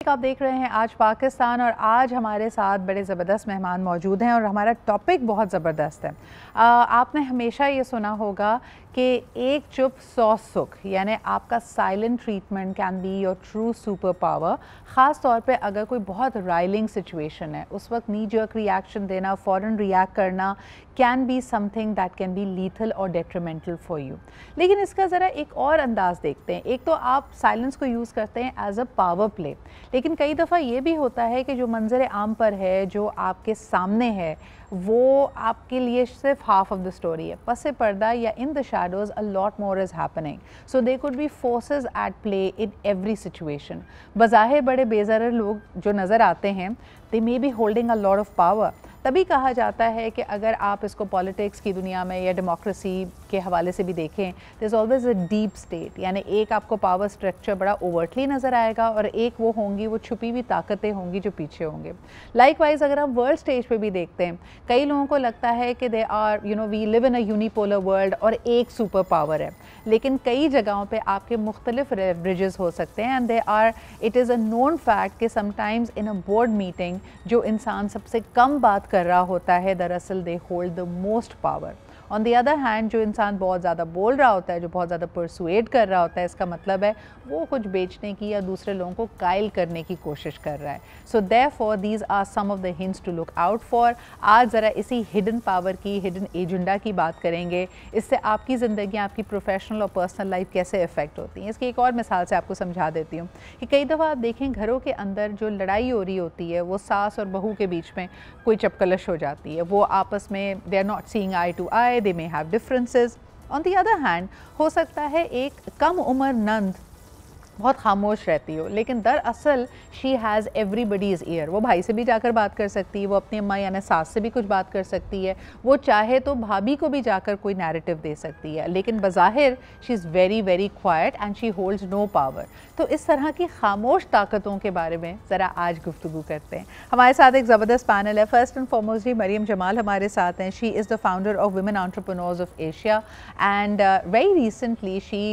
आप देख रहे हैं आज पाकिस्तान और आज हमारे साथ बड़े ज़बरदस्त मेहमान मौजूद हैं और हमारा टॉपिक बहुत ज़बरदस्त है। आपने हमेशा ये सुना होगा कि एक चुप 100 सुख, यानी आपका silent treatment can be your true super power. ख़ास तौर पे अगर कोई बहुत राइलिंग सिचुएशन है, उस वक्त नी जर्क रिएक्शन देना, फ़ौरन रिएक्ट करना can be something that can be lethal और डेट्रीमेंटल फॉर यू। लेकिन इसका ज़रा एक और अंदाज़ देखते हैं। एक तो आप साइलेंस को यूज़ करते हैं एज अ पावर प्ले, लेकिन कई दफ़ा ये भी होता है कि जो मंजर आम पर है, जो आपके सामने है, वो आपके लिए सिर्फ हाफ ऑफ द स्टोरी है। पसे पर्दा या in the shadows a lot more is happening, so they could be forces at play in every situation. बज़ाहिर बड़े बेज़रर लोग जो नज़र आते हैं, they may be holding a lot of power. तभी कहा जाता है कि अगर आप इसको पॉलिटिक्स की दुनिया में या डेमोक्रेसी के हवाले से भी देखें, there is always a deep state, यानी एक आपको पावर स्ट्रक्चर बड़ा ओवर्टली नज़र आएगा और एक वो होंगी, वो छुपी हुई ताकतें होंगी जो पीछे होंगे। लाइकवाइज अगर हम वर्ल्ड स्टेज पे भी देखते हैं, कई लोगों को लगता है कि they are we live in a unipolar world और एक सुपर पावर है, लेकिन कई जगहों पे आपके मुख्तलिफ ब्रिजेस हो सकते हैं and they are it is a known fact कि sometimes in a board meeting जो इंसान सबसे कम बात कर रहा होता है, दरअसल they hold the most power. On the other hand जो इंसान बहुत ज़्यादा बोल रहा होता है, जो बहुत ज़्यादा परसुएड कर रहा होता है, इसका मतलब है वो कुछ बेचने की या दूसरे लोगों को कायल करने की कोशिश कर रहा है। So therefore these are some of the hints to look out for. आज ज़रा इसी हिडन पावर की, हिडन एजेंडा की बात करेंगे। इससे आपकी ज़िंदगी, आपकी प्रोफेशनल और पर्सनल लाइफ कैसे इफ़ेक्ट होती हैं। इसकी एक और मिसाल से आपको समझा देती हूँ कि कई दफ़ा आप देखें घरों के अंदर जो लड़ाई हो रही होती है, वो सास और बहू के बीच में कोई चपकलश हो जाती है, वो आपस में they are not seeing eye to eye, they may have differences. On the other hand, हो सकता है एक कम उम्र नंद बहुत खामोश रहती हो, लेकिन दरअसल शी हैज़ एवरीबडीज़ ईयर। वो भाई से भी जाकर बात कर सकती है, वो अपनी अम्मा यानी सास से भी कुछ बात कर सकती है, वो चाहे तो भाभी को भी जाकर कोई नैरेटिव दे सकती है, लेकिन बज़ाहिर she is very very quiet and she holds no power. तो इस तरह की खामोश ताकतों के बारे में ज़रा आज गुफ्तगू करते हैं। हमारे साथ एक ज़बरदस्त पैनल है। First and foremost Maryam Jamal हमारे साथ हैं। She is the founder of women entrepreneurs of Asia and very recently she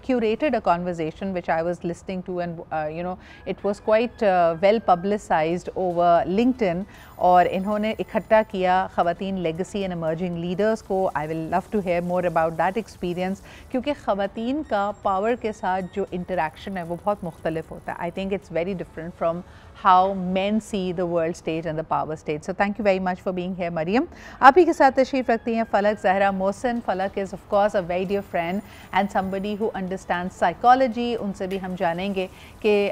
curated a conversation which I was listening to and it was quite well publicized over LinkedIn और इन्होंने इकट्ठा किया ख़वातीन legacy and emerging leaders को। I will love to hear more about that experience, क्योंकि ख़वातीन का power के साथ जो इंटरेक्शन है वो बहुत मुख्तलिफ होता है। I think it's very different from how man see the world stage and the power stage. So thank you very much for being here Maryam. आप ही के साथ तशरीफ़ रखती हैं फलक Zahra Mohsin. Falak is of course a very dear friend and somebody who understand psychology. उनसे भी हम जानेंगे कि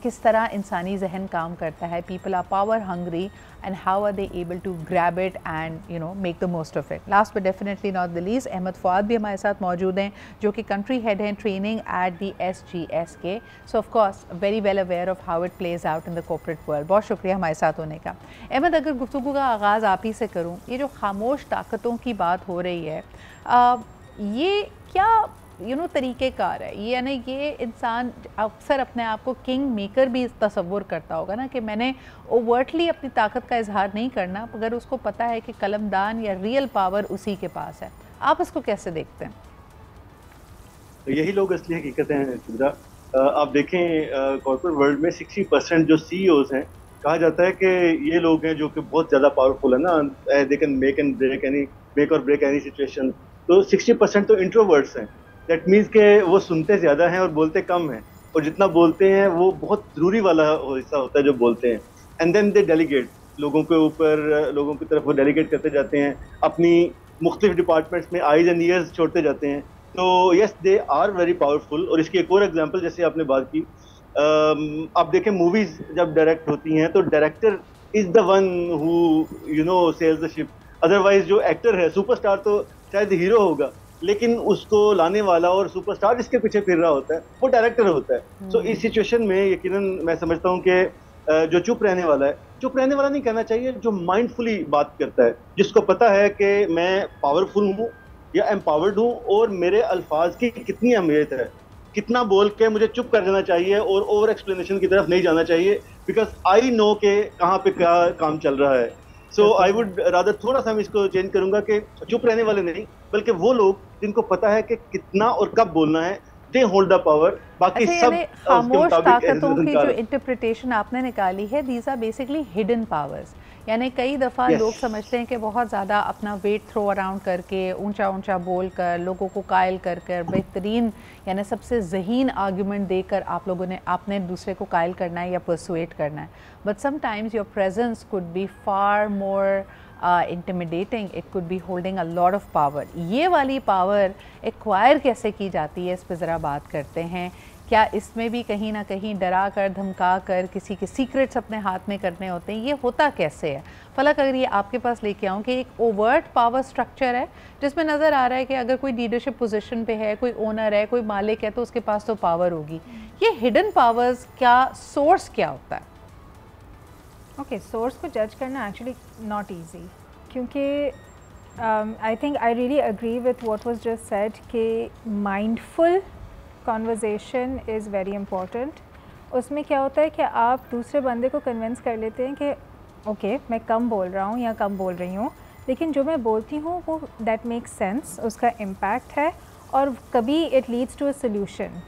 किस तरह इंसानी जहन काम करता है। People are power hungry and how are they able to grab it and make the most of it. Last but definitely not the least, Ahmed Fuad भी हमारे साथ मौजूद हैं, जो कि कंट्री हेड हैं training at the SGSK. So of course very well aware of how it plays out in the corporate world. बहुत शुक्रिया हमारे साथ होने का। अहमद, अगर गुफ्तगू का आगाज़ आप ही से करूँ, ये जो खामोश ताकतों की बात हो रही है, ये क्या तरीक़ेकार है? यानी ये इंसान अक्सर अपने आप को किंग मेकर भी तसव्वुर करता होगा ना, कि मैंने ओवर्टली अपनी ताकत का इजहार नहीं करना, मगर उसको पता है कि कलमदान या रियल पावर उसी के पास है। आप इसको कैसे देखते हैं? यही लोग असली हकीकत हैं। आप देखें कॉर्पोरेट वर्ल्ड में 60% जो CEOs हैं, कहा जाता है कि ये लोग हैं जो कि बहुत ज़्यादा पावरफुल है ना, दे कैन मेक और ब्रेक एनी सिचुएशन। तो 60% तो इंट्रोवर्ट्स हैं। दैट मीन्स के वो सुनते ज़्यादा हैं और बोलते कम हैं, और जितना बोलते हैं वो बहुत ज़रूरी वाला हिस्सा होता है जो बोलते हैं। एंड देन दे डेलीगेट लोगों के ऊपर, लोगों की तरफ वो डेलीगेट करते जाते हैं, अपनी मुख्तलिफ डिपार्टमेंट्स में आईज एंड ईयर्स छोड़ते जाते हैं। तो yes, they are very powerful. और इसकी एक और एग्जांपल, जैसे आपने बात की, आप देखें मूवीज जब डायरेक्ट होती हैं तो director is the one who sells the ship. Otherwise जो एक्टर है, सुपरस्टार तो शायद हीरो होगा, लेकिन उसको लाने वाला और सुपरस्टार जिसके पीछे फिर रहा होता है वो डायरेक्टर होता है। सो इस सिचुएशन में यकीनन मैं समझता हूँ कि जो चुप रहने वाला है, चुप रहने वाला नहीं कहना चाहिए, जो माइंडफुली बात करता है, जिसको पता है कि मैं पावरफुल हूँ या एम्पावर्ड हूँ और मेरे अल्फाज की कितनी अहमियत है, कितना बोल के मुझे चुप कर देना चाहिए और ओवर एक्सप्लेनेशन की तरफ नहीं जाना चाहिए, बिकॉज आई नो के कहाँ पे क्या काम चल रहा है। सो आई वुड रादर, थोड़ा सा मैं इसको चेंज करूंगा कि चुप रहने वाले नहीं, बल्कि वो लोग जिनको पता है कि कितना और कब बोलना है, दे होल्ड द पावर, बाकी अच्छा, सब यानी उसके खामोश मुताबिक ताकतों की जो इनकार। इंटरप्रिटेशन आपने निकाली है, these are basically hidden powers. यानी कई दफ़ा यस, लोग समझते हैं कि बहुत ज़्यादा अपना वेट थ्रो अराउंड करके, ऊंचा ऊंचा बोल कर, लोगों को कायल कर कर, बेहतरीन यानी सबसे ज़हीन आर्गूमेंट देकर आप लोगों ने आपने दूसरे को कायल करना है या परसुएट करना है। But sometimes your presence could be far more intimidating, it could be holding a lot of power. ये वाली पावर एक्वायर कैसे की जाती है, इस पर ज़रा बात करते हैं। क्या इसमें भी कहीं ना कहीं डरा कर, धमका कर, किसी के सीक्रेट्स अपने हाथ में करने होते हैं? ये होता कैसे है? फलक, अगर ये आपके पास लेके आऊँ कि एक ओवर्ट पावर स्ट्रक्चर है जिसमें नज़र आ रहा है कि अगर कोई लीडरशिप पोजीशन पे है, कोई ओनर है, कोई मालिक है, तो उसके पास तो पावर होगी। ये हिडन पावर्स क्या सोर्स क्या होता है? ओके, सोर्स को जज करना एक्चुअली नॉट ईजी, क्योंकि I think I really agree with what was just said कि mindful conversation is very important. उसमें क्या होता है कि आप दूसरे बंदे को कन्विंस कर लेते हैं कि ओके मैं कम बोल रहा हूँ या कम बोल रही हूँ, लेकिन जो मैं बोलती हूँ वो दैट मेक्स सेंस, उसका इम्पैक्ट है और कभी it leads to a solution.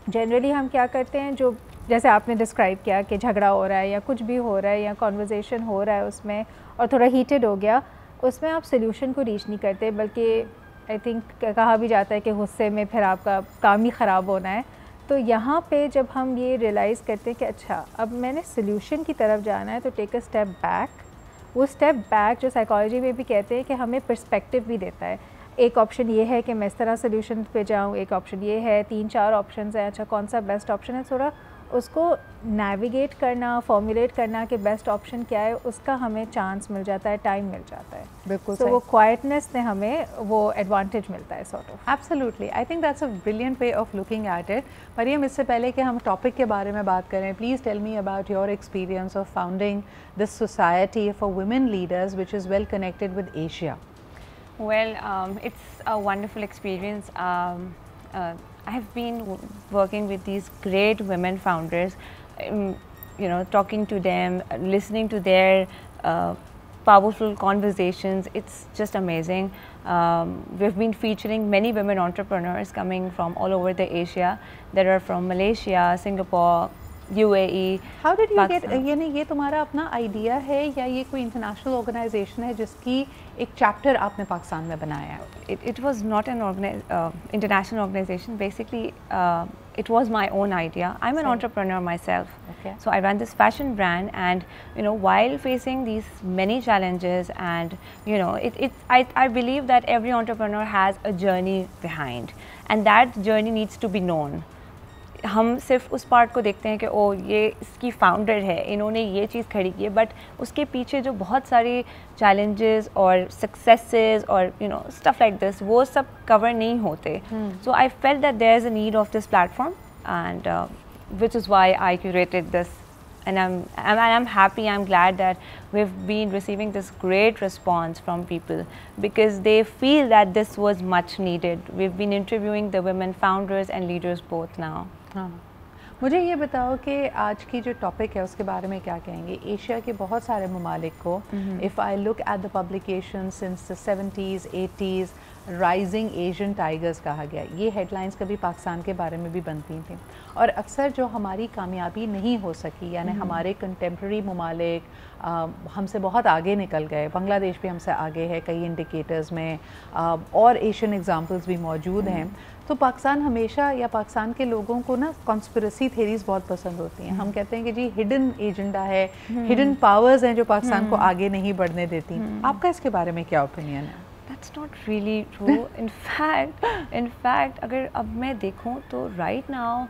Generally हम क्या करते हैं, जो जैसे आपने डिस्क्राइब किया कि झगड़ा हो रहा है या कुछ भी हो रहा है या कॉन्वर्जेसन हो रहा है उसमें और थोड़ा हीटेड हो गया, उसमें आप सोल्यूशन को रीच नहीं करते, बल्कि आई थिंक कहा भी जाता है कि गुस्से में फिर आपका काम ही ख़राब होना है। तो यहाँ पे जब हम ये रियलाइज़ करते हैं कि अच्छा अब मैंने सोल्यूशन की तरफ जाना है, तो टेक अ स्टेप बैक। वो स्टेप बैक जो साइकोलॉजी में भी कहते हैं कि हमें पर्सपेक्टिव भी देता है। एक ऑप्शन ये है कि मैं इस तरह सोल्यूशन पे जाऊँ, एक ऑप्शन ये है, 3-4 ऑप्शन हैं, अच्छा कौन सा बेस्ट ऑप्शन है, थोड़ा उसको नेविगेट करना, फॉर्मुलेट करना कि बेस्ट ऑप्शन क्या है, उसका हमें चांस मिल जाता है, टाइम मिल जाता है। बिल्कुल। तो वो क्वाइटनेस ने हमें वो एडवांटेज मिलता है sort of. Absolutely, I think that's a brilliant way of looking at it. Maryam, इससे पहले कि हम टॉपिक के बारे में बात करें, please tell me about your experience of founding this society for women leaders which is well connected with Asia. Well, it's a wonderful experience. I have been working with these great women founders, talking to them, listening to their powerful conversations. It's just amazing. We've been featuring many women entrepreneurs coming from all over the Asia. There are from Malaysia, Singapore, UAE. How did you get, यानी ये तुम्हारा अपना idea है या ये कोई international organisation है जिसकी एक चैप्टर आपने पाकिस्तान में बनाया है? It was not an international organization. Basically, it was my own idea. I'm an entrepreneur myself. Okay. So I run this fashion brand, and while facing these many challenges, and I believe that every entrepreneur has a journey behind, and that journey needs to be known. हम सिर्फ उस part को देखते हैं कि ओ ये इसकी founder है, इन्होंने ये चीज़ खड़ी की है, बट उसके पीछे जो बहुत सारे चैलेंजेस और सक्सेसेस और स्टफ लाइक दिस, वो सब कवर नहीं होते. So I felt that there is a need of this platform, and which is why I curated this. And I'm happy, I'm glad that we've been receiving this great response from people because they feel that this was much needed. We've been interviewing the women founders and leaders both now. हाँ, मुझे ये बताओ कि आज की जो topic है उसके बारे में क्या कहेंगे? एशिया के बहुत सारे ममालिक को, if I look at the publication since the 70s 80s, rising Asian tigers कहा गया। ये हेडलाइंस कभी पाकिस्तान के बारे में भी बनती थी, और अक्सर जो हमारी कामयाबी नहीं हो सकी, यानी हमारे कंटेम्प्रेरी ममालिक हमसे बहुत आगे निकल गए, बांग्लादेश भी हमसे आगे है कई इंडिकेटर्स में, और एशियन एग्जांपल्स भी मौजूद हैं। तो पाकिस्तान हमेशा, या पाकिस्तान के लोगों को ना कॉन्स्पिरेसी थेरीज बहुत पसंद होती हैं। हम कहते हैं कि जी हिडन एजेंडा है, हिडन पावर्स हैं जो पाकिस्तान को आगे नहीं बढ़ने देती। आपका इसके बारे में क्या ओपिनियन है? That's not really true. In fact, अगर अब मैं देखूँ तो right now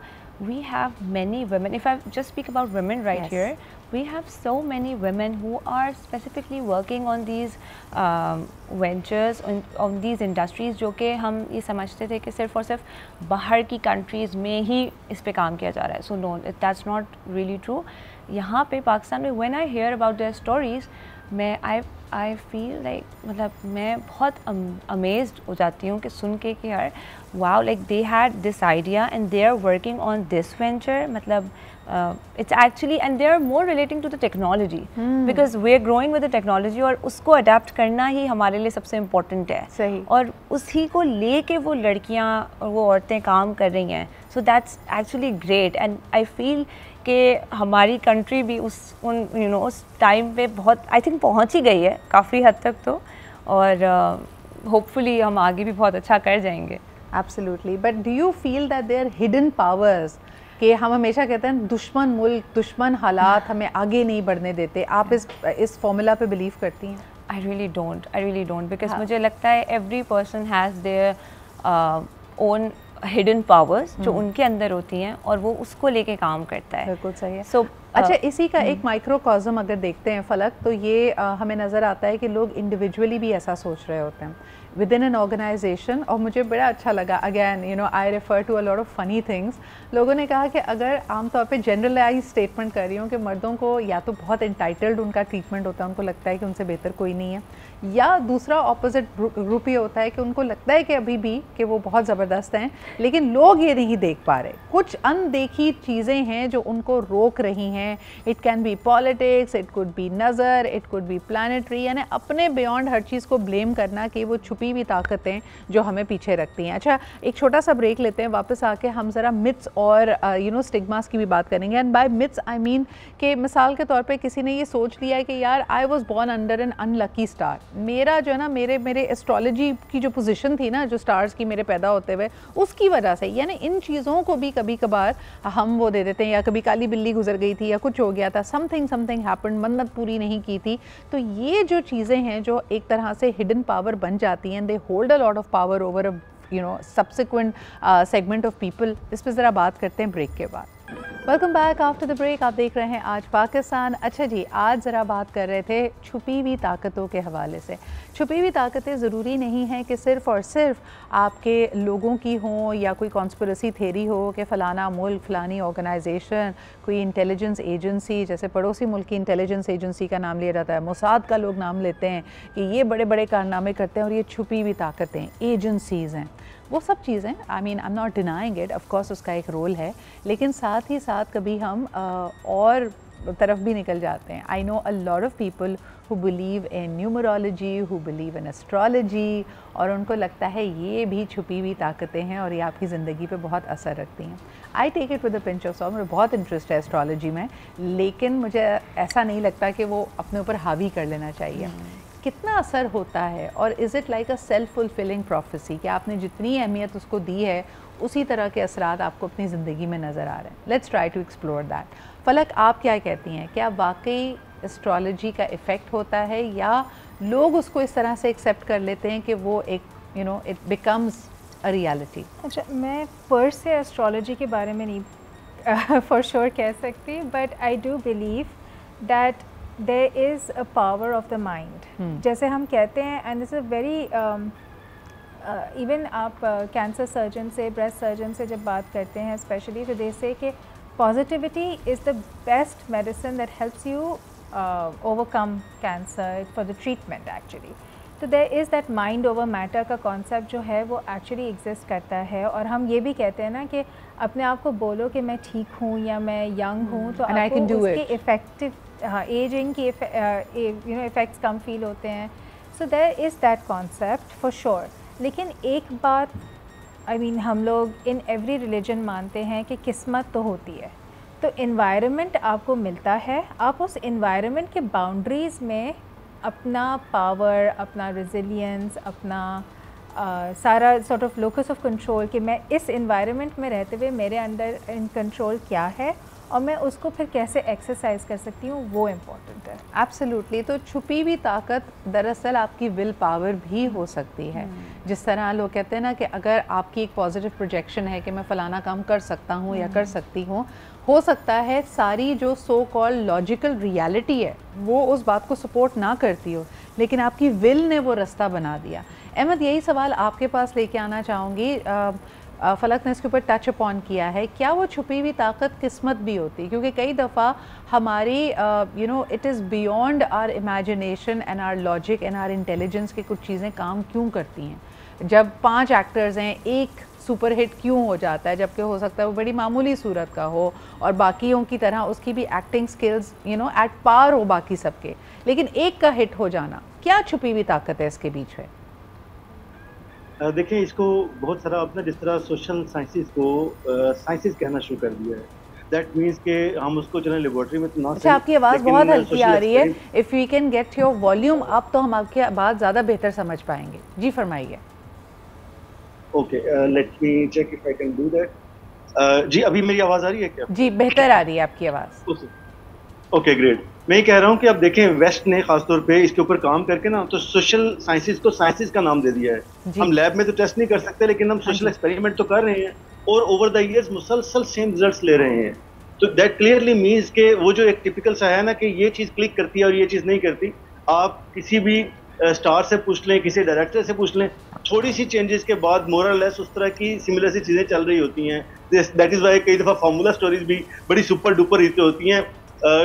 we have many women. If I just speak about women right here, we have so many women who are specifically working on these ventures, on these industries, जो कि हम ये समझते थे कि सिर्फ और सिर्फ बाहर की countries में ही इस पे काम किया जा रहा है. So no, that's not really true. यहाँ पे पाकिस्तान में when I hear about their stories, I feel like, मतलब मैं बहुत amazed हो जाती हूँ कि सुन के कि यार wow, like they had this idea and they are working on this venture. मतलब it's actually, and they are more relating to the technology because we are growing with the technology और उसको adapt करना ही हमारे लिए सबसे important है. सही. और उसी को लेके वो लड़कियाँ और वो औरतें काम कर रही हैं. So that's actually great and I feel कि हमारी कंट्री भी उस टाइम पे बहुत आई थिंक पहुँच ही गई है काफ़ी हद तक तो, और होपफुली हम आगे भी बहुत अच्छा कर जाएंगे. Absolutely. But do you feel that there hidden powers कि हम हमेशा कहते हैं दुश्मन मुल्क, दुश्मन हालात हमें आगे नहीं बढ़ने देते, आप इस फॉर्मूला पे बिलीव करती हैं? आई रियली डोंट बिकॉज मुझे लगता है every person has their own hidden powers जो उनके अंदर होती हैं और वो उसको लेके काम करता है. बिल्कुल सही है. So, अच्छा, इसी का एक माइक्रोकॉज़म अगर देखते हैं फलक, तो ये हमें नज़र आता है कि लोग इंडिविजुअली भी ऐसा सोच रहे होते हैं विद इन एन ऑर्गेनाइजेशन. और मुझे बड़ा अच्छा लगा, again you know I refer to a lot of funny things. लोगों ने कहा कि अगर आमतौर पे जनरलाइज स्टेटमेंट कर रही हूँ कि मर्दों को या तो बहुत इंटाइटल्ड उनका ट्रीटमेंट होता है, उनको लगता है कि उनसे बेहतर कोई नहीं है, या दूसरा ऑपोजिट ग्रुप ये होता है कि उनको लगता है कि अभी भी कि वो बहुत ज़बरदस्त हैं, लेकिन लोग ये नहीं देख पा रहे. कुछ अनदेखी चीज़ें हैं जो उनको रोक रही हैं. It can be politics, it could be नज़र, इट कुड बी प्लानिटरी, यानी अपने बियॉन्ड हर चीज़ को ब्लेम करना कि वो छुपी हुई ताकतें जो हमें पीछे रखती हैं. अच्छा, एक छोटा सा ब्रेक लेते हैं, वापस आके हम ज़रा मिथ्स और स्टिग्मास की भी बात करेंगे. And by myths I mean कि मिसाल के तौर पे किसी ने ये सोच लिया है कि यार I was born under an unlucky star. मेरा जो है ना, मेरे एस्ट्रोलॉजी की जो पोजीशन थी ना, जो स्टार्स की मेरे पैदा होते हुए, उसकी वजह से, यानी इन चीज़ों को भी कभी कभार हम वो दे देते हैं, या कभी काली बिल्ली गुजर गई थी या कुछ हो गया था, समथिंग हैपेंड, मन्नत पूरी नहीं की थी. तो ये जो चीज़ें हैं जो एक तरह से हिडन पावर बन जाती हैं, they hold a lot of power over a subsequent segment of people. इस पर ज़रा बात करते हैं ब्रेक के बाद. Welcome back after the break. आप देख रहे हैं आज पाकिस्तान. अच्छा जी, आज ज़रा बात कर रहे थे छुपी हुई ताकतों के हवाले से. छुपी हुई ताकतें ज़रूरी नहीं हैं कि सिर्फ़ और सिर्फ आपके लोगों की हों या कोई कॉन्स्पिरेसी थेरी हो कि फ़लाना मुल्क, फ़लानी ऑर्गेनाइजेशन, कोई इंटेलिजेंस एजेंसी, जैसे पड़ोसी मुल्क की इंटेलिजेंस एजेंसी का नाम लिया जाता है, मोसाद का लोग नाम लेते हैं कि ये बड़े बड़े कारनामे करते हैं और ये छुपी हुई ताकतें, एजेंसीज़ हैं. वो सब चीज़ें, I mean I am not denying it, of course उसका एक रोल है, लेकिन साथ ही साथ कभी हम और तरफ भी निकल जाते हैं. I know a lot of people who believe in numerology, who believe in astrology, और उनको लगता है ये भी छुपी हुई ताकतें हैं और ये आपकी ज़िंदगी पे बहुत असर रखती हैं. I take it with a pinch of salt. मुझे बहुत इंटरेस्ट है एस्ट्रोलॉजी में, लेकिन मुझे ऐसा नहीं लगता कि वो अपने ऊपर हावी कर लेना चाहिए. कितना असर होता है, और is it like a self fulfilling prophecy कि आपने जितनी अहमियत उसको दी है उसी तरह के असरात आपको अपनी ज़िंदगी में नज़र आ रहे हैं. Let's try to explore that. Falak, आप क्या कहती हैं, क्या वाकई एस्ट्रोलॉजी का इफ़ेक्ट होता है या लोग उसको इस तरह से एक्सेप्ट कर लेते हैं कि वो एक इट बिकम्स अ रियलिटी? अच्छा, मैं पर से एस्ट्रोलॉजी के बारे में नहीं फॉर श्योर कह सकती, but I do believe that there is a power of the mind. जैसे हम कहते हैं, and this is a very even आप कैंसर सर्जन से, ब्रेस्ट सर्जन से जब बात करते हैं स्पेशली, तो दे से कि positivity is the best medicine that helps you overcome cancer for the treatment actually. तो there is that mind over matter का concept जो है वो actually exist करता है. और हम ये भी कहते हैं ना कि अपने आप को बोलो कि मैं ठीक हूँ या मैं यंग हूँ, तो आपको उसके इफ़ेक्टिव एजिंग की इफ़ेक्ट्स कम फील होते हैं. So there is that concept for sure. लेकिन एक बात, आई मीन हम लोग इन एवरी रिलीजन मानते हैं कि किस्मत तो होती है. तो इन्वायरमेंट आपको मिलता है, आप उस इन्वायरमेंट के बाउंड्रीज़ में अपना पावर, अपना रेजिलियंस, अपना सारा sort of locus of control कि मैं इस इन्वायरमेंट में रहते हुए मेरे अंदर इन कंट्रोल क्या है और मैं उसको फिर कैसे एक्सरसाइज कर सकती हूँ, वो इम्पोर्टेंट है. एब्सोल्युटली. तो छुपी हुई ताकत दरअसल आपकी विल पावर भी हो सकती है. जिस तरह लोग कहते हैं ना कि अगर आपकी एक पॉजिटिव प्रोजेक्शन है कि मैं फ़लाना काम कर सकता हूँ या कर सकती हूँ, हो सकता है सारी जो सो कॉल लॉजिकल रियलिटी है वो उस बात को सपोर्ट ना करती हो, लेकिन आपकी विल ने वो रास्ता बना दिया. अहमद, यही सवाल आपके पास लेके आना चाहूँगी. फलक ने इसके ऊपर टच अपॉन किया है, क्या वो छुपी हुई ताकत किस्मत भी होती है? क्योंकि कई दफ़ा हमारी it is beyond our imagination and our logic and our intelligence की कुछ चीज़ें काम क्यों करती हैं. जब 5 एक्टर्स हैं, एक सुपर हिट क्यों हो जाता है, जबकि हो सकता है वो बड़ी मामूली सूरत का हो और बाकियों की तरह उसकी भी एक्टिंग स्किल्स एट पार हो बाकी सबके, लेकिन एक का हिट हो जाना, क्या छुपी हुई ताकत है इसके बीच में? देखिए, इसको बहुत सारा अपना जिस तरह सोशल साइंसेस को साइंसेस कहना शुरू कर दिया है, दैट मीन्स कि हम उसको चलें लेबोरेटरी में तो ना। अच्छा, आपकी आवाज़ बहुत हल्की आ रही है, if we can get your volume up तो हम आपकी बात ज़्यादा बेहतर समझ पाएंगे। जी फरमाइए। Okay, let me check if I can do that. जी, अभी मेरी आवाज़ आ रही है क्या? जी, बेहतर आ रही है आपकी आवाज़। Okay, great. मैं ये कह रहा हूँ कि अब देखें, वेस्ट ने खासतौर पे इसके ऊपर काम करके ना तो सोशल साइंसेस को साइंसेस का नाम दे दिया है। हम लैब में तो टेस्ट नहीं कर सकते, लेकिन हम सोशल एक्सपेरिमेंट तो कर रहे हैं और ओवर द इयर्स मुसलसल सेम रिजल्ट्स ले रहे हैं। तो दैट क्लियरली मीन्स के वो जो एक टिपिकल सा है ना कि ये चीज़ क्लिक करती है और ये चीज़ नहीं करती, आप किसी भी स्टार से पूछ लें, किसी डायरेक्टर से पूछ लें, थोड़ी सी चेंजेस के बाद मोर और लेस उस तरह की सिमिलर सी चीज़ें चल रही होती हैं। दैट इज़ वाई कई दफ़ा फार्मूला स्टोरीज भी बड़ी सुपर डुपर हिट होती हैं।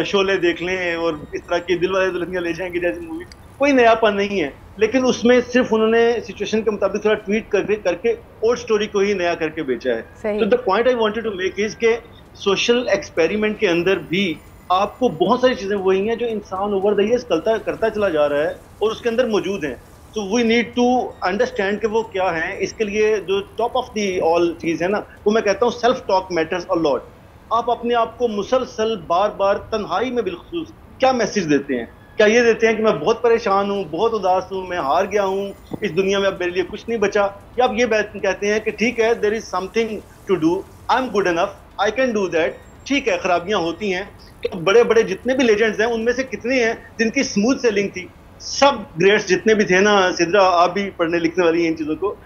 शोले देख लें और इस तरह की दिलवाले दुल्हनिया ले जाएंगे जैसी मूवी, कोई नयापन नहीं है, लेकिन उसमें सिर्फ उन्होंने सिचुएशन के मुताबिक थोड़ा ट्वीट करके ओल्ड स्टोरी को ही नया करके बेचा है। तो the point I wanted to make is के सोशल एक्सपेरिमेंट के अंदर भी आपको बहुत सारी चीजें वही हैं जो इंसान ओवर द ईयर्स करता चला जा रहा है और उसके अंदर मौजूद हैं। तो वी नीड टू अंडरस्टैंड कि वो क्या है। इसके लिए जो टॉप ऑफ दी ऑल चीज़ है ना, वो मैं कहता हूँ self talk matters a lot. आप अपने आप को मुसलसल बार बार तन्हाई में बिलखुसूस क्या मैसेज देते हैं? क्या ये देते हैं कि मैं बहुत परेशान हूँ, बहुत उदास हूँ, मैं हार गया हूँ, इस दुनिया में अब मेरे लिए कुछ नहीं बचा, या आप ये कहते हैं कि ठीक है, there is something to do, I am good enough, I can do that. ठीक है, खराबियां होती हैं, तो बड़े बड़े जितने भी लेजेंड्स हैं उनमें से कितने हैं जिनकी स्मूथ सेलिंग थी? सब ग्रेड्स जितने भी थे ना, सिद्रा आप भी पढ़ने लिखने वाली हैं इन चीज़ों को,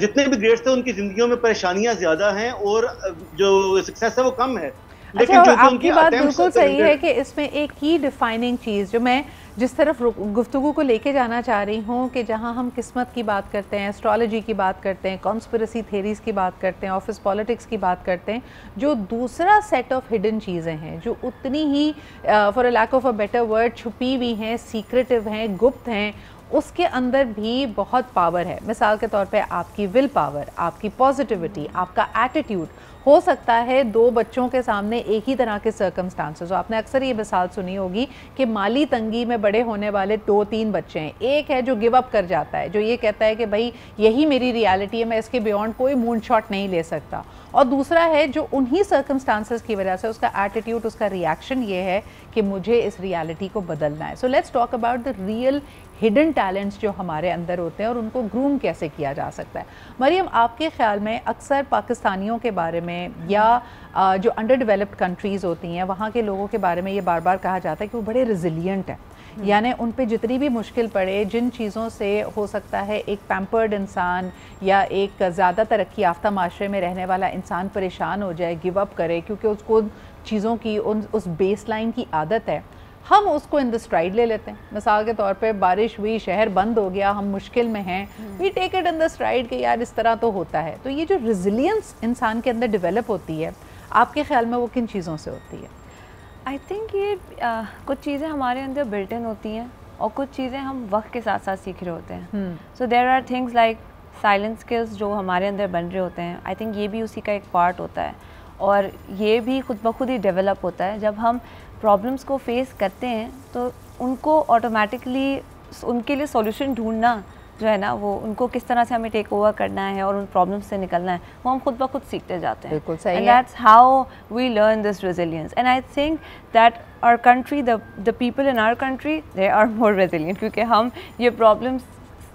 जितने भी ग्रेड्स थे उनकी जिंदगियों में परेशानियां ज्यादा हैं और जो सक्सेस है वो कम है। लेकिन अच्छा, आपकी बात बिल्कुल सही है कि इसमें एक ही डिफाइनिंग चीज़ जो मैं जिस तरफ गुफ्तगू को लेके जाना चाह रही हूँ कि जहाँ हम किस्मत की बात करते हैं, एस्ट्रोलॉजी की बात करते हैं, कॉन्स्पिरेसी थेरीज़ की बात करते हैं, ऑफिस पॉलिटिक्स की बात करते हैं, जो दूसरा सेट ऑफ हिडन चीज़ें हैं जो उतनी ही for a lack of a better word छुपी हुई हैं, सीक्रेटिव हैं, गुप्त हैं, उसके अंदर भी बहुत पावर है। मिसाल के तौर पे आपकी विल पावर, आपकी पॉजिटिविटी, आपका एटीट्यूड। हो सकता है दो बच्चों के सामने एक ही तरह के सर्कमस्टांसेस हो। आपने अक्सर ये मिसाल सुनी होगी कि माली तंगी में बड़े होने वाले 2-3 बच्चे हैं। एक है जो गिव अप कर जाता है, जो ये कहता है कि भाई यही मेरी रियलिटी है, मैं इसके बियॉन्ड कोई मून शॉट नहीं ले सकता, और दूसरा है जो उन्हीं सर्कमस्टांसेस की वजह से उसका एटीट्यूड, उसका रिएक्शन ये है कि मुझे इस रियलिटी को बदलना है। So let's talk about the real hidden talents जो हमारे अंदर होते हैं और उनको ग्रूम कैसे किया जा सकता है। मरियम, आपके ख्याल में अक्सर पाकिस्तानियों के बारे में या जो अंडर डेवलप्ड कंट्रीज़ होती हैं वहाँ के लोगों के बारे में ये बार बार कहा जाता है कि वो बड़े रिजिलियंट हैं, यानी उन पे जितनी भी मुश्किल पड़े, जिन चीज़ों से हो सकता है एक पैम्पर्ड इंसान या एक ज़्यादा तरक्की याफ्ता माशरे में रहने वाला इंसान परेशान हो जाए, गिव अप करे, क्योंकि उसको चीज़ों की उस बेस लाइन की आदत है, हम उसको इन द स्ट्राइड ले लेते हैं। मिसाल के तौर पे बारिश हुई, शहर बंद हो गया, हम मुश्किल में हैं, we take it in the stride कि यार इस तरह तो होता है। तो ये जो रेजिलियंस इंसान के अंदर डेवलप होती है, आपके ख्याल में वो किन चीज़ों से होती है? आई थिंक ये कुछ चीज़ें हमारे अंदर बिल्ट इन होती हैं और कुछ चीज़ें हम वक्त के साथ साथ सीख रहे होते हैं। So there are things like silence skills जो हमारे अंदर बन रहे होते हैं। आई थिंक ये भी उसी का एक पार्ट होता है और ये भी खुद ब खुद ही डेवलप होता है। जब हम प्रॉब्लम्स को फेस करते हैं तो उनको ऑटोमेटिकली उनके लिए सॉल्यूशन ढूंढना जो है ना, वो उनको किस तरह से हमें टेक ओवर करना है और उन प्रॉब्लम्स से निकलना है, वो हम खुद ब खुद सीखते जाते हैं। बिल्कुल सही है। And that's how we learn this resilience. And I think that our country, the people in our country, they are more resilient, क्योंकि हम ये प्रॉब्लम्स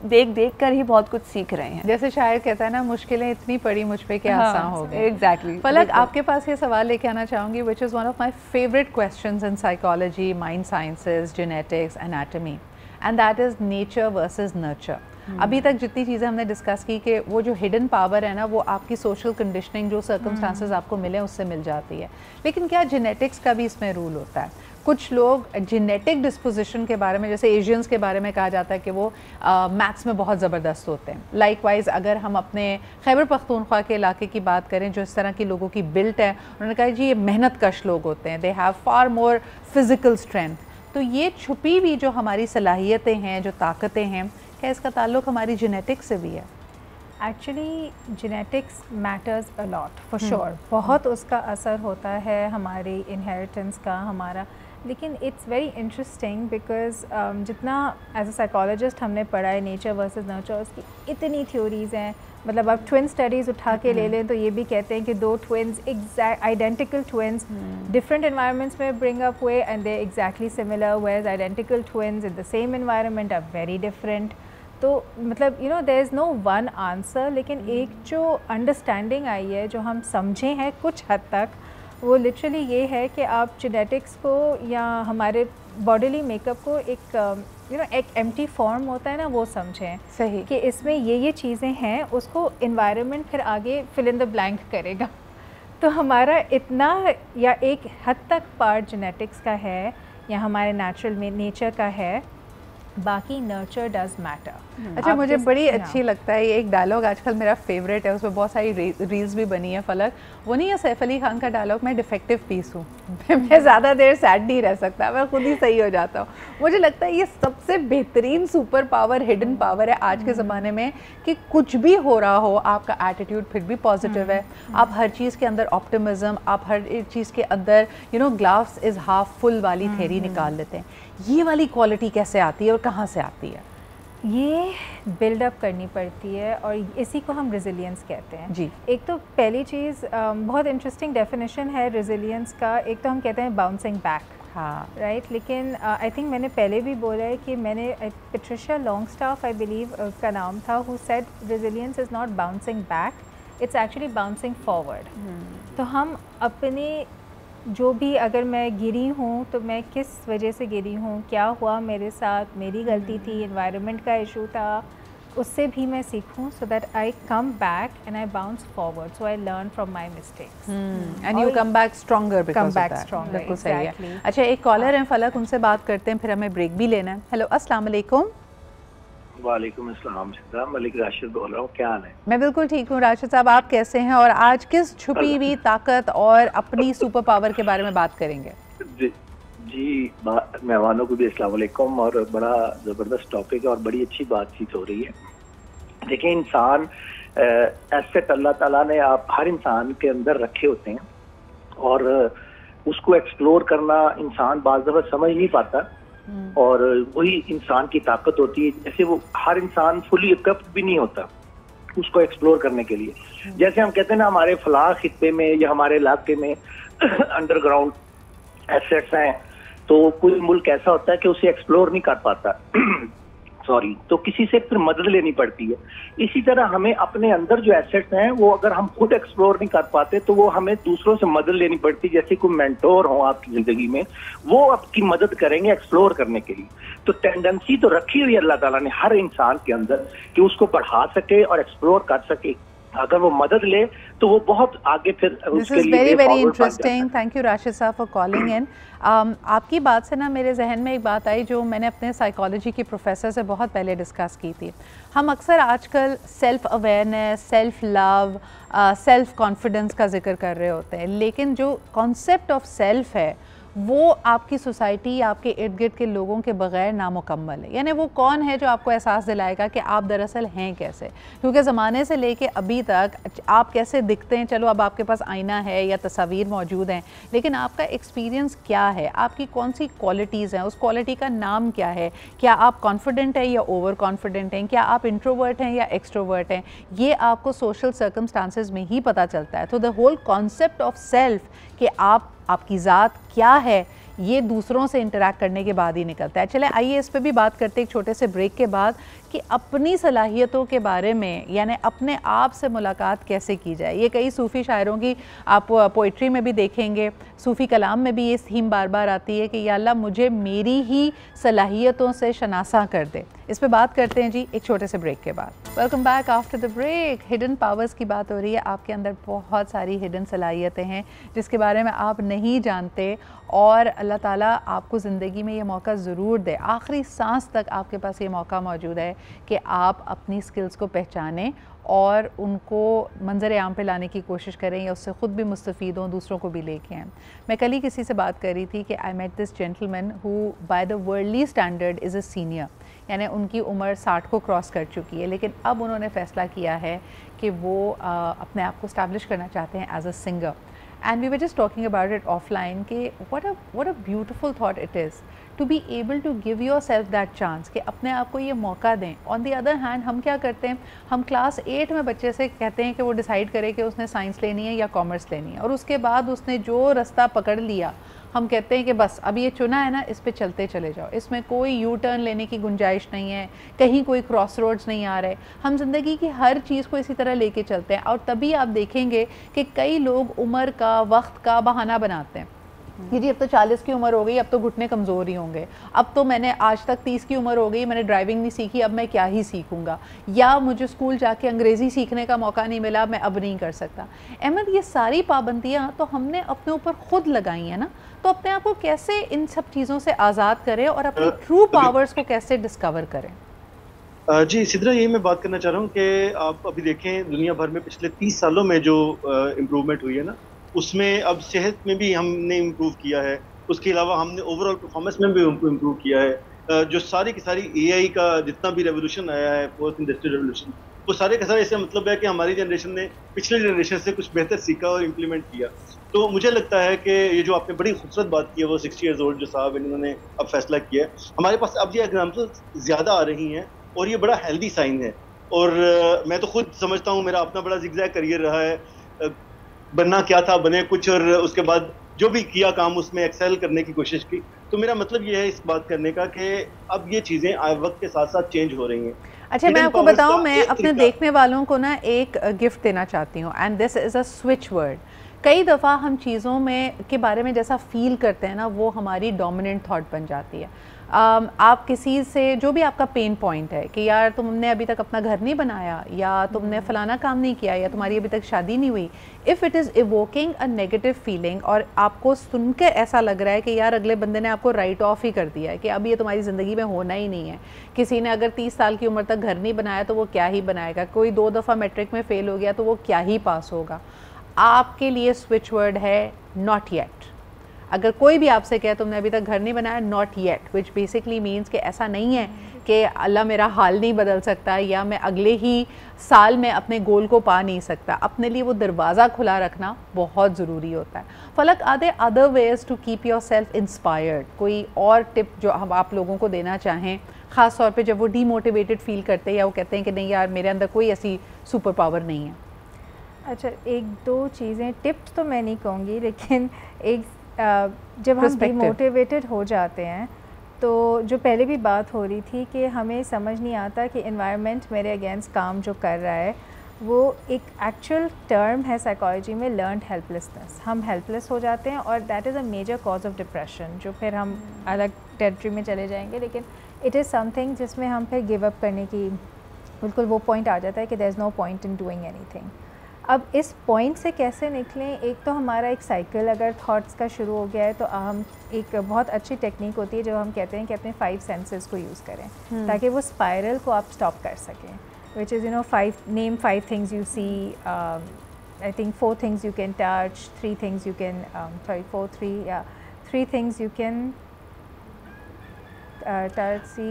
देख कर ही बहुत कुछ सीख रहे हैं। जैसे शायर कहता है ना, मुश्किलें इतनी पड़ी मुझ पे कि आसान हो गए। एग्जैक्टली। फलक, आपके पास ये सवाल लेके आना चाहूँगी, which is one of my favourite questions in psychology, mind sciences, genetics, anatomy, and that is nature versus nurture. अभी तक जितनी चीज़ें हमने डिस्कस की कि वो जो हिडन पावर है ना, वो आपकी सोशल कंडीशनिंग, जो सर्कमस्टांसेस आपको मिले उससे मिल जाती है, लेकिन क्या जेनेटिक्स का भी इसमें रूल होता है? कुछ लोग जेनेटिक डिस्पोजिशन के बारे में, जैसे एशियंस के बारे में कहा जाता है कि वो मैथ्स में बहुत ज़बरदस्त होते हैं। लाइकवाइज अगर हम अपने खैबर पख्तूनख्वा के इलाके की बात करें, जो इस तरह की लोगों की बिल्ट है, उन्होंने कहा जी ये मेहनत कश लोग होते हैं, they have far more physical strength. तो ये छुपी हुई जो हमारी सलाहियतें हैं, जो ताकतें हैं, क्या इसका ताल्लुक़ हमारी जेनेटिक्स से भी है? Actually genetics matters a lot for sure, बहुत उसका असर होता है हमारी इनहेरिटेंस का हमारा, लेकिन इट्स वेरी इंटरेस्टिंग बिकॉज जितना एज अ साइकोलॉजिस्ट हमने पढ़ा है नेचर वर्सेस नर्चर, उसकी इतनी थ्योरीज़ हैं। मतलब आप ट्विन स्टडीज़ उठा के ले लें तो ये भी कहते हैं कि दो twins exact identical twins different environments में ब्रिंग अप हुए and they exactly similar, where's identical twins in the same environment are very different. तो मतलब you know there is no one answer, लेकिन एक जो अंडरस्टैंडिंग आई है, जो हम समझे हैं कुछ हद तक, वो लिटरली ये है कि आप जेनेटिक्स को या हमारे बॉडीली मेकअप को एक यू नो एक एम्प्टी फॉर्म होता है ना, वो समझें सही कि इसमें ये चीज़ें हैं, उसको इन्वायरमेंट फिर आगे फिल इन द ब्लैंक करेगा। तो हमारा इतना या एक हद तक पार्ट जेनेटिक्स का है या हमारे नेचुरल में नेचर का है, बाकी नर्चर डज मैटर। अच्छा, मुझे बड़ी अच्छी लगता है ये एक डायलॉग, आजकल मेरा फेवरेट है, उसमें बहुत सारी रील्स भी बनी है फलक। वो नहीं है सैफ अली खान का डायलॉग, मैं डिफेक्टिव पीस हूँ, मैं ज़्यादा देर सैड नहीं रह सकता, मैं खुद ही सही हो जाता हूँ। मुझे लगता है ये सबसे बेहतरीन सुपर पावर, हिडन पावर है आज के ज़माने में, कि कुछ भी हो रहा हो आपका एटीट्यूड फिर भी पॉजिटिव है, आप हर चीज़ के अंदर ऑप्टिमिज्म, आप हर चीज़ के अंदर you know glass is half full वाली थेरी निकाल लेते हैं। ये वाली क्वालिटी कैसे आती है और कहाँ से आती है? ये बिल्डअप करनी पड़ती है और इसी को हम रेजिलियंस कहते हैं जी। एक तो पहली चीज़ बहुत इंटरेस्टिंग डेफिनेशन है रेजिलियंस का, एक तो हम कहते हैं बाउंसिंग बैक, हाँ राइट। लेकिन आई थिंक मैंने पहले भी बोला है कि मैंने पेट्रिशिया लॉन्गस्टाफ आई बिलीव उसका नाम था, who said resilience is not bouncing back, it's actually bouncing forward. तो हम अपने जो भी, अगर मैं गिरी हूँ तो मैं किस वजह से गिरी हूँ, क्या हुआ मेरे साथ, मेरी गलती थी, एनवायरनमेंट का इशू था, उससे भी मैं सीखूँ, so that I come back and I bounce forward, so I learn from my mistakes and you come back stronger because of that. Stronger, बिल्कुल सही है। exactly. अच्छा, एक कॉलर है फलक, उनसे बात करते हैं, फिर हमें ब्रेक भी लेना है। हेलो, अस्सलाम वालेकुम। वालेकुम अस्सलाम, मलिक राशिद बोल रहा हूँ, क्या हाल है? मैं बिल्कुल ठीक हूँ राशिद साहब, आप कैसे हैं? और आज किस छुपी हुई ताकत और अपनी सुपर पावर के बारे में बात करेंगे? जी मेहमानों को भी अस्सलाम वालेकुम, और बड़ा ज़बरदस्त टॉपिक है और बड़ी अच्छी बातचीत हो रही है। देखिए, इंसान एसेट अल्लाह ताला ने आप हर इंसान के अंदर रखे होते हैं, और उसको एक्सप्लोर करना इंसान बाज़ दफ़ा समझ नहीं पाता, और वही इंसान की ताकत होती है। जैसे वो हर इंसान फुली इक्विप्ड भी नहीं होता उसको एक्सप्लोर करने के लिए। जैसे हम कहते हैं ना, हमारे फलाह खित्ते में या हमारे इलाके में अंडरग्राउंड एसेट्स हैं, तो कोई मुल्क ऐसा होता है कि उसे एक्सप्लोर नहीं कर पाता सॉरी, तो किसी से फिर मदद लेनी पड़ती है। इसी तरह हमें अपने अंदर जो एसेट्स हैं, वो अगर हम खुद एक्सप्लोर नहीं कर पाते तो वो हमें दूसरों से मदद लेनी पड़ती है। जैसे कोई मेंटोर हो आपकी जिंदगी में, वो आपकी मदद करेंगे एक्सप्लोर करने के लिए। तो टेंडेंसी तो रखी हुई है अल्लाह ताला ने हर इंसान के अंदर कि उसको बढ़ा सके और एक्सप्लोर कर सके। अगर वो मदद ले तो वो बहुत आगे फिर उसके लिए very interesting. Thank you Rashid साहब फॉर कॉलिंग इन। आपकी बात से ना मेरे जहन में एक बात आई जो मैंने अपने साइकोलॉजी की प्रोफेसर से बहुत पहले डिस्कस की थी। हम अक्सर आजकल self awareness, self love, self confidence का जिक्र कर रहे होते हैं, लेकिन जो कॉन्सेप्ट ऑफ सेल्फ है वो आपकी सोसाइटी, आपके इर्द गिर्द के लोगों के बगैर नामुकम्मल है। यानी वो कौन है जो आपको एहसास दिलाएगा कि आप दरअसल हैं कैसे? क्योंकि ज़माने से लेके अभी तक आप कैसे दिखते हैं, चलो अब आपके पास आईना है या तस्वीर मौजूद हैं, लेकिन आपका एक्सपीरियंस क्या है, आपकी कौन सी क्वालिटीज़ हैं, उस क्वालिटी का नाम क्या है? क्या आप कॉन्फिडेंट हैं या ओवर कॉन्फिडेंट हैं? क्या आप इंट्रोवर्ट हैं या एक्सट्रोवर्ट हैं? ये आपको सोशल सर्कमस्टांसेस में ही पता चलता है। तो the whole concept of self कि आपकी ज़ात क्या है, ये दूसरों से इंटरैक्ट करने के बाद ही निकलता है। चले आइए इस पे भी बात करते हैं एक छोटे से ब्रेक के बाद कि अपनी सलाहियतों के बारे में, यानी अपने आप से मुलाकात कैसे की जाए। ये कई सूफ़ी शायरों की आप पोइट्री में भी देखेंगे, सूफ़ी कलाम में भी ये थीम बार बार आती है कि या अल्लाह मुझे मेरी ही सलाहियतों से शनासा कर दे। इस पे बात करते हैं जी एक छोटे से ब्रेक के बाद। Welcome back after the break. Hidden powers की बात हो रही है। आपके अंदर बहुत सारी हिडन सलाहियतें हैं जिसके बारे में आप नहीं जानते, और अल्लाह ताला आपको ज़िंदगी में ये मौका ज़रूर दे, आखिरी सांस तक आपके पास ये मौका मौजूद है कि आप अपनी स्किल्स को पहचानें और उनको मंजर आम पे लाने की कोशिश करें या उससे ख़ुद भी मुस्तफ़ीद हों, दूसरों को भी लेके आएँ। मैं कल ही किसी से बात कर रही थी कि I met this gentleman who by the worldly standard is a senior, यानी उनकी उम्र 60 को क्रॉस कर चुकी है, लेकिन अब उन्होंने फ़ैसला किया है कि वो अपने आप को इस्टेब्लिश करना चाहते हैं as a singer. And we were just talking about it offline कि what a beautiful thought it is to be able to give yourself that chance कि अपने आप को ये मौका दें. On the other hand हम क्या करते हैं, हम क्लास 8 में बच्चे से कहते हैं कि वो डिसाइड करे कि उसने साइंस लेनी है या कॉमर्स लेनी है, और उसके बाद उसने जो रास्ता पकड़ लिया हम कहते हैं कि बस अब ये चुना है ना, इस पे चलते चले जाओ, इसमें कोई यू टर्न लेने की गुंजाइश नहीं है, कहीं कोई क्रॉस रोड्स नहीं आ रहे. हम ज़िंदगी की हर चीज़ को इसी तरह लेके चलते हैं, और तभी आप देखेंगे कि कई लोग उम्र का, वक्त का बहाना बनाते हैं कि जी अब तो 40 की उम्र हो गई, अब तो घुटने कमज़ोर ही होंगे, अब तो मैंने आज तक 30 की उम्र हो गई, मैंने ड्राइविंग नहीं सीखी, अब मैं क्या ही सीखूंगा, या मुझे स्कूल जाके अंग्रेज़ी सीखने का मौका नहीं मिला, मैं अब नहीं कर सकता. अहमद, ये सारी पाबंदियाँ तो हमने अपने ऊपर खुद लगाई हैं ना, तो अपने आप को कैसे इन सब चीज़ों से आज़ाद करें और अपनी ट्रू पावर्स को कैसे डिस्कवर करें? जी सिद्रा, यही मैं बात करना चाह रहा हूँ कि आप अभी देखें दुनिया भर में पिछले 30 सालों में जो इम्प्रूवमेंट हुई है ना, उसमें अब सेहत में भी हमने इम्प्रूव किया है, उसके अलावा हमने ओवरऑल परफॉर्मेंस में भी इम्प्रूव किया है. जो सारी की सारी एआई का जितना भी रेवोल्यूशन आया है, फोर्थ इंडस्ट्रियल रेवोल्यूशन, वो सारे का सारा इसका मतलब है कि हमारी जनरेशन ने पिछले जनरेशन से कुछ बेहतर सीखा और इम्प्लीमेंट किया. तो मुझे लगता है कि ये जो आपने बड़ी खूबसूरत बात की है, वो 60 ईयर्स ओल्ड जो साहब इन्होंने अब फैसला किया है, हमारे पास अब ये एग्जाम्पल ज़्यादा आ रही हैं और ये बड़ा हेल्दी साइन है. और मैं तो खुद समझता हूँ, मेरा अपना बड़ा जिगजैग करियर रहा है, बनना क्या था बने कुछ, और उसके बाद जो भी किया काम उसमें एक्सेल करने की कोशिश की. तो मेरा मतलब ये है इस बात करने का कि अब ये चीज़ें वक्त के साथ साथ चेंज हो रही हैं. अच्छा, मैं आपको बताऊं, मैं अपने देखने वालों को ना एक गिफ्ट देना चाहती हूँ, and this is a switch word. कई दफ़ा हम चीज़ों में के बारे में जैसा फील करते हैं ना, वो हमारी डोमिनेंट थॉट बन जाती है. आप किसी से जो भी आपका पेन पॉइंट है कि यार तुमने अभी तक अपना घर नहीं बनाया, या तुमने फलाना काम नहीं किया, या तुम्हारी अभी तक शादी नहीं हुई, if it is evoking a negative feeling और आपको सुन के ऐसा लग रहा है कि यार अगले बंदे ने आपको राइट ऑफ ही कर दिया है कि अब ये तुम्हारी ज़िंदगी में होना ही नहीं है. किसी ने अगर 30 साल की उम्र तक घर नहीं बनाया तो वो क्या ही बनाएगा, कोई 2 दफ़ा मैट्रिक में फ़ेल हो गया तो वो क्या ही पास होगा. आपके लिए स्विच वर्ड है नॉट येट. अगर कोई भी आपसे कहे तुमने अभी तक घर नहीं बनाया, not yet, which basically means कि ऐसा नहीं है कि अल्लाह मेरा हाल नहीं बदल सकता या मैं अगले ही साल में अपने गोल को पा नहीं सकता. अपने लिए वो दरवाज़ा खुला रखना बहुत ज़रूरी होता है. Falak, are there other ways to keep yourself inspired? कोई और टिप जो हम आप लोगों को देना चाहें, ख़ास तौर पे जब वो डीमोटिवेटेड फील करते हैं या वो कहते हैं कि नहीं यार मेरे अंदर कोई ऐसी सुपर पावर नहीं है? अच्छा, एक दो चीज़ें, टिप्स तो मैं नहीं कहूँगी, लेकिन एक जब हम डिमोटिवेटेड हो जाते हैं तो जो पहले भी बात हो रही थी कि हमें समझ नहीं आता कि एनवायरनमेंट मेरे अगेंस्ट काम जो कर रहा है, वो एक एक्चुअल टर्म है साइकोलॉजी में, लर्नड हेल्पलेसनेस. हम हेल्पलेस हो जाते हैं और that is a major cause of depression, जो फिर हम अलग टेरिटरी में चले जाएंगे. लेकिन इट इज़ समथिंग जिसमें हम फिर गिव अप करने की बिल्कुल वो पॉइंट आ जाता है कि there is no point in doing anything. अब इस पॉइंट से कैसे निकलें? एक तो हमारा एक साइकिल अगर थॉट्स का शुरू हो गया है तो हम एक बहुत अच्छी टेक्निक होती है जो हम कहते हैं कि अपने 5 सेंसेस को यूज़ करें ताकि वो स्पाइरल को आप स्टॉप कर सकें. Which is name 5 things you see, I think 4 things you can touch, 3 things you can 3 things you can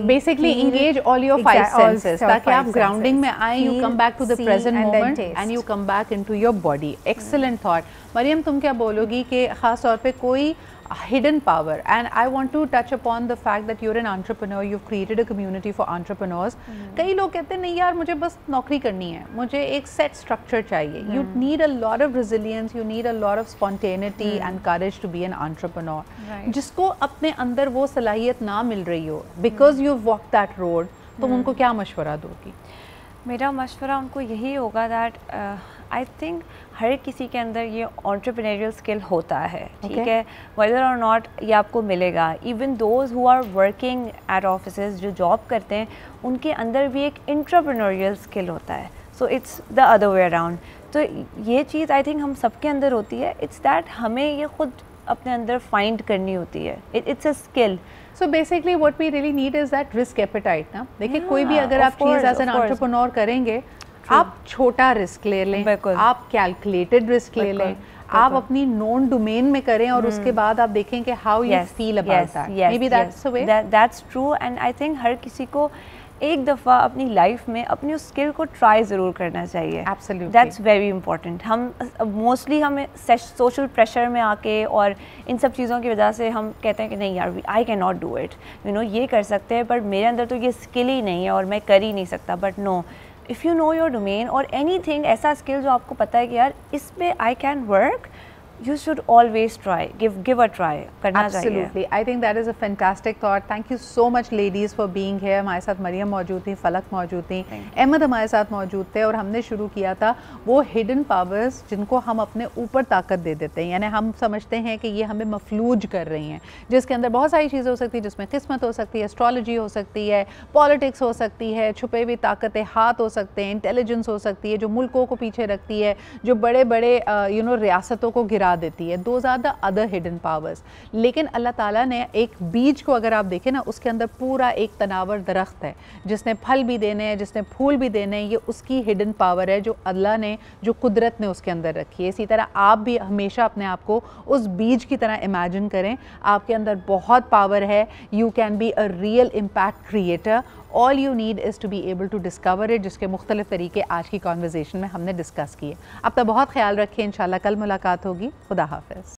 basically engage all your 5 senses ताकि आप ग्राउंडिंग में आए, you come back to the present moment and you come back into your body. Excellent thought. Maryam, तुम क्या बोलोगी कि ख़ास तौर पे कोई hidden power, and I want to touch upon the fact that you're an entrepreneur, you've created a community for entrepreneurs. कई लोग कहते हैं नहीं यार मुझे बस नौकरी करनी है, मुझे एक set structure चाहिए. You need a lot of resilience, you need a lot of spontaneity and courage to be an entrepreneur. जिसको अपने अंदर वो सलाहियत ना मिल रही हो, because you've walked that road, तुम उनको क्या मशवरा दोगी? मेरा मशवरा उनको यही होगा दैट आई थिंक हर किसी के अंदर ये एंटरप्रेन्योरियल स्किल होता है, ठीक है, वेदर और नॉट ये आपको मिलेगा. Even those who are working at offices, जो जॉब करते हैं, उनके अंदर भी एक एंटरप्रेन्योरियल स्किल होता है. So it's the other way around. तो ये चीज़ आई थिंक हम सबके अंदर होती है. इट्स दैट हमें ये खुद अपने अंदर फाइंड करनी होती है. It's a skill. So basically what we really need is that risk appetite ना. देखिए कोई भी अगर आप चीज़ एज एन एंटरप्रेन्योर करेंगे, आप छोटा रिस्क ले लें, आप कैलकुलेटेड रिस्क ले लें, आप अपनी नोन डोमेन में करें और उसके बाद आप देखें कि how you feel about that, may be that's the way, that's true. And I think हर किसी को एक दफ़ा अपनी लाइफ में अपनी उस स्किल को ट्राई ज़रूर करना चाहिए। Absolutely, that's very important. हम मोस्टली हमें सोशल प्रेशर में आके और इन सब चीज़ों की वजह से हम कहते हैं कि नहीं यार, I can not do it, you know, ये कर सकते हैं पर मेरे अंदर तो ये स्किल ही नहीं है और मैं कर ही नहीं सकता। But no, if you know your domain और एनीथिंग, ऐसा स्किल जो आपको पता है कि यार इस पे I can work, you should always try, give a try, करना चाहिए। Absolutely, I think that is a fantastic thought. Thank you so much ladies for being here. हमारे साथ मरियम मौजूद थी, फलक मौजूद थी, अहमद हमारे साथ मौजूद थे और हमने शुरू किया था वो हिडन पावर्स जिनको हम अपने ऊपर ताकत दे देते हैं, यानी हम समझते हैं कि ये हमें मफलूज कर रही हैं, जिसके अंदर बहुत सारी चीज़ें हो सकती है, जिसमें किस्मत हो सकती है, एस्ट्रोलॉजी हो सकती है, पॉलिटिक्स हो सकती है, छुपे हुई ताकतें हाथ हो सकते हैं, इंटेलिजेंस हो सकती है जो मुल्कों को पीछे रखती है, जो बड़े बड़े रियासतों को गिरा देती है। Those are the other hidden powers. लेकिन अल्लाह ताला ने एक बीज को अगर आप देखें ना, उसके अंदर पूरा एक तनावर दरख्त है जिसने फल भी देने हैं, जिसने फूल भी देने हैं, ये उसकी हिडन पावर है जो अल्लाह ने, जो कुदरत ने उसके अंदर रखी है। इसी तरह आप भी हमेशा अपने आप को उस बीज की तरह इमेजिन करें, आपके अंदर बहुत पावर है, you can be a real impact creator, all you need is to be able to discover it, जिसके मुख्तलिफ तरीके आज की कॉन्वर्जेसन में हमने डिस्कस किए। अब तक बहुत ख्याल रखें, इंशाल्लाह कल मुलाकात होगी। खुदा हाफ़िज़।